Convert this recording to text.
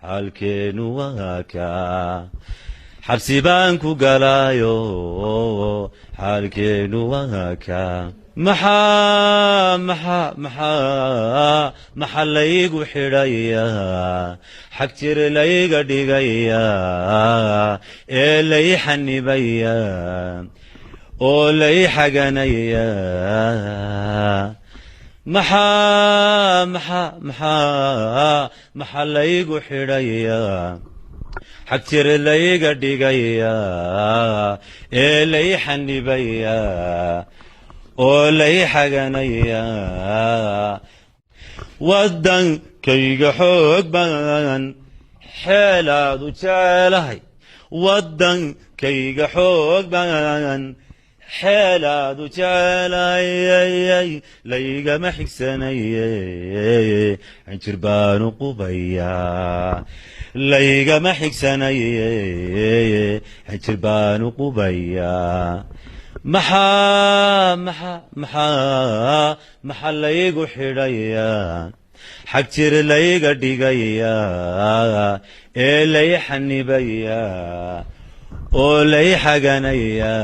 xaalkeenu waa kaa xabsi baan ku galaayo xaalkeenu waa kaa maxaa laygu xidhayaa xag jir layga dhigayaa ee lay xanibayaa oo lay xaganayaa maxaa laygu xidhayaa xag jir layga dhigayaa ee lay xanibayaa oo lay xaganayaa waddankayga xoog badan xeelaadu jecelahay waddankayga xoog badan xeelaadu jecelahay laygama xigsanaye xinjir baanu qubayaa laygama xigsanaye xinjir baanu qubayaa maxaa laygu xidhayaa xag jir layga dhigayaa ee lay xanibayaa oo lay xaganayaa